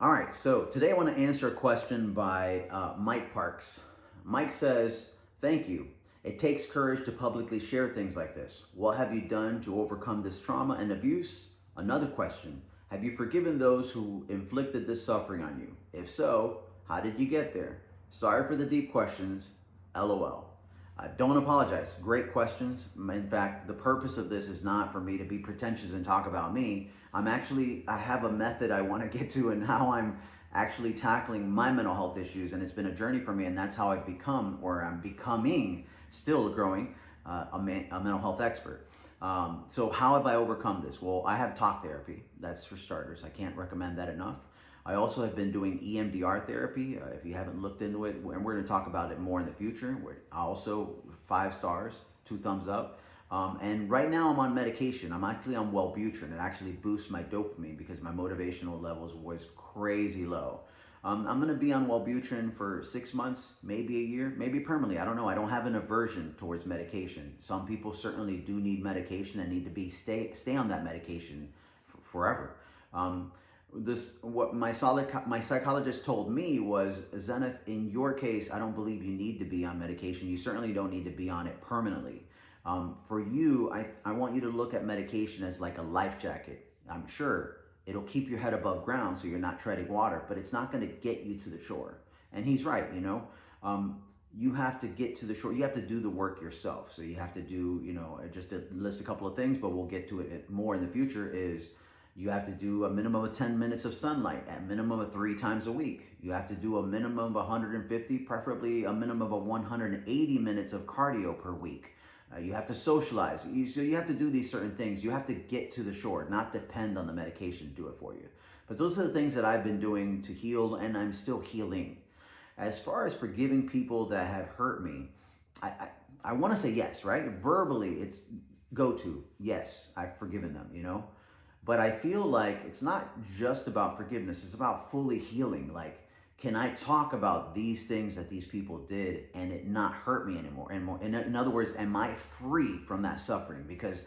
All right, so today I want to answer a question by Mike Parks. Mike says, "Thank you. It takes courage to publicly share things like this. What have you done to overcome this trauma and abuse?" Another question: "Have you forgiven those who inflicted this suffering on you? If so, how did you get there?" Sorry for the deep questions. LOL. Don't apologize. Great questions. In fact, the purpose of this is not for me to be pretentious and talk about me. I have a method I want to get to and how I'm actually tackling my mental health issues. And it's been a journey for me. And that's how I've become, or I'm becoming, still growing, a mental health expert. So how have I overcome this? Well, I have talk therapy. That's for starters. I can't recommend that enough. I also have been doing EMDR therapy. If you haven't looked into it, and we're going to talk about it more in the future. Also 5 stars, 2 thumbs up. And right now I'm on medication. I'm actually on Wellbutrin. It actually boosts my dopamine because my motivational levels was crazy low. I'm going to be on Wellbutrin for 6 months, maybe a year, maybe permanently. I don't know. I don't have an aversion towards medication. Some people certainly do need medication and need to stay on that medication forever. What my psychologist told me was, Zenith, in your case, I don't believe you need to be on medication. You certainly don't need to be on it permanently. For you, I want you to look at medication as like a life jacket. I'm sure it'll keep your head above ground so you're not treading water, but it's not going to get you to the shore. And he's right, you know. You have to get to the shore. You have to do the work yourself. So you have to do, just to list a couple of things, but we'll get to it more in the future, is you have to do a minimum of 10 minutes of sunlight, at minimum of 3 times a week. You have to do a minimum of 150, preferably a minimum of 180 minutes of cardio per week. You have to socialize. So you have to do these certain things. You have to get to the shore, not depend on the medication to do it for you. But those are the things that I've been doing to heal, and I'm still healing. As far as forgiving people that have hurt me, I want to say yes, right? Verbally, it's go to, yes, I've forgiven them, But I feel like it's not just about forgiveness, it's about fully healing. Like, can I talk about these things that these people did and it not hurt me anymore? And more, in other words, am I free from that suffering? Because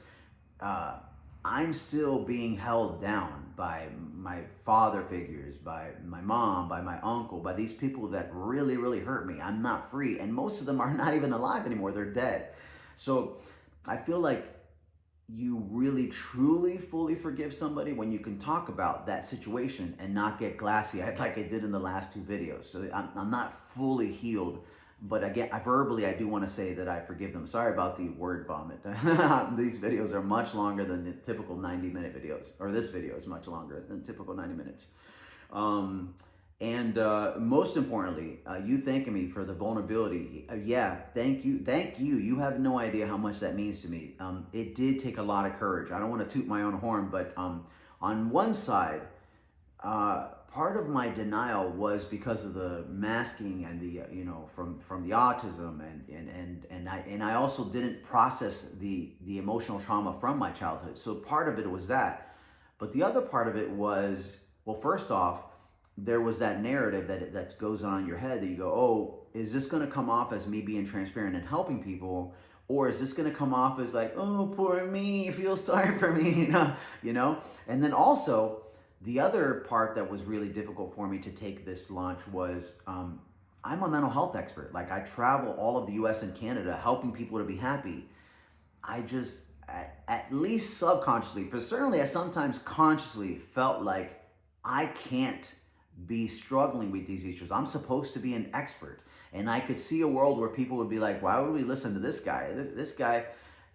I'm still being held down by my father figures, by my mom, by my uncle, by these people that really, really hurt me. I'm not free. And most of them are not even alive anymore. They're dead. So I feel like you really truly fully forgive somebody when you can talk about that situation and not get glassy-eyed like I did in the last 2 videos. So I'm not fully healed, but again, verbally I do want to say that I forgive them. Sorry about the word vomit. These videos are much longer than the typical 90-minute videos, or this video is much longer than typical 90 minutes. And most importantly, you thanking me for the vulnerability. Yeah, thank you. Thank you. You have no idea how much that means to me. It did take a lot of courage. I don't want to toot my own horn, but on one side, part of my denial was because of the masking and the, from the autism, and I also didn't process the emotional trauma from my childhood. So part of it was that. But the other part of it was, well, first off, there was that narrative that goes on in your head that you go, oh, is this going to come off as me being transparent and helping people? Or is this going to come off as like, oh, poor me, feel sorry for me, And then also, the other part that was really difficult for me to take this launch was, I'm a mental health expert. Like, I travel all of the US and Canada helping people to be happy. I just, at least subconsciously, but certainly I sometimes consciously felt like I can't be struggling with these issues. I'm supposed to be an expert. And I could see a world where people would be like, why would we listen to this guy? This guy,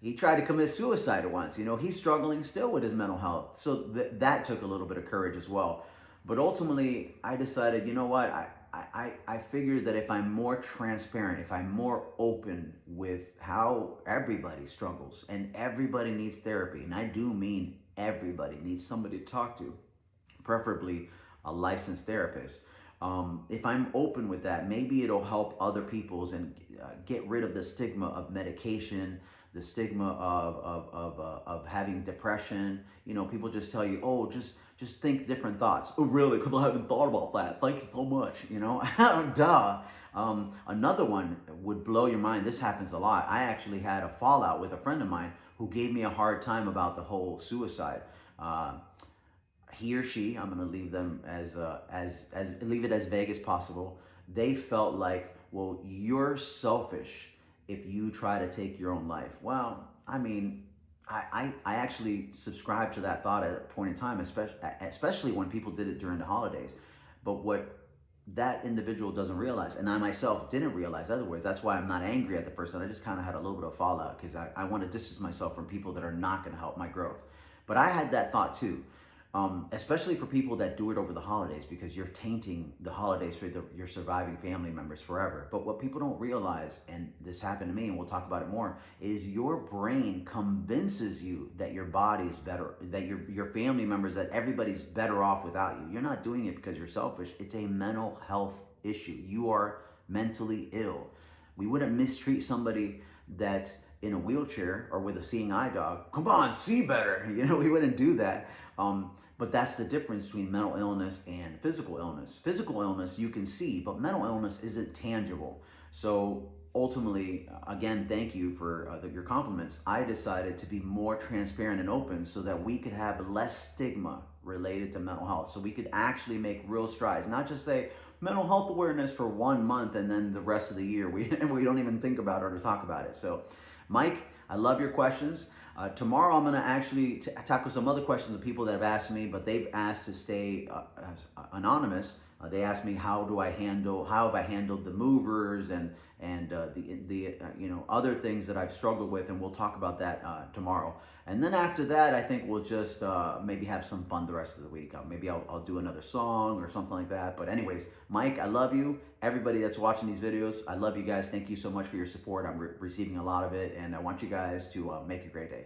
he tried to commit suicide once. He's struggling still with his mental health. So that took a little bit of courage as well. But ultimately, I decided, you know what? I figured that if I'm more transparent, if I'm more open with how everybody struggles and everybody needs therapy, and I do mean everybody needs somebody to talk to, preferably a licensed therapist. If I'm open with that, maybe it'll help other people's and get rid of the stigma of medication, the stigma of having depression. People just tell you, oh, just think different thoughts. Oh, really? Because I haven't thought about that. Thank you so much. Duh. Another one would blow your mind. This happens a lot. I actually had a fallout with a friend of mine who gave me a hard time about the whole suicide. he or she, I'm going to leave them as leave it as vague as possible. They felt like, well, you're selfish if you try to take your own life. Well, I mean, I actually subscribed to that thought at a point in time, especially when people did it during the holidays. But what that individual doesn't realize, and I myself didn't realize, other words, that's why I'm not angry at the person. I just kind of had a little bit of fallout because I want to distance myself from people that are not going to help my growth. But I had that thought too. Especially for people that do it over the holidays, because you're tainting the holidays for your surviving family members forever. But what people don't realize, and this happened to me, and we'll talk about it more, is your brain convinces you that your body is better, that your family members, that everybody's better off without you. You're not doing it because you're selfish. It's a mental health issue. You are mentally ill. We wouldn't mistreat somebody that's in a wheelchair or with a seeing eye dog. Come on, see better. We wouldn't do that. But that's the difference between mental illness and physical illness. Physical illness you can see, but mental illness isn't tangible. So ultimately, again, thank you for your compliments. I decided to be more transparent and open so that we could have less stigma related to mental health. So we could actually make real strides, not just say mental health awareness for 1 month and then the rest of the year we don't even think about it or talk about it. So Mike, I love your questions. Tomorrow I'm going to actually tackle some other questions of people that have asked me, but they've asked to stay anonymous. They asked me how have I handled the movers and the other things that I've struggled with, and we'll talk about that tomorrow. And then after that, I think we'll just maybe have some fun the rest of the week. Maybe I'll do another song or something like that. But anyways, Mike, I love you. Everybody that's watching these videos, I love you guys. Thank you so much for your support. I'm receiving a lot of it, and I want you guys to make a great day.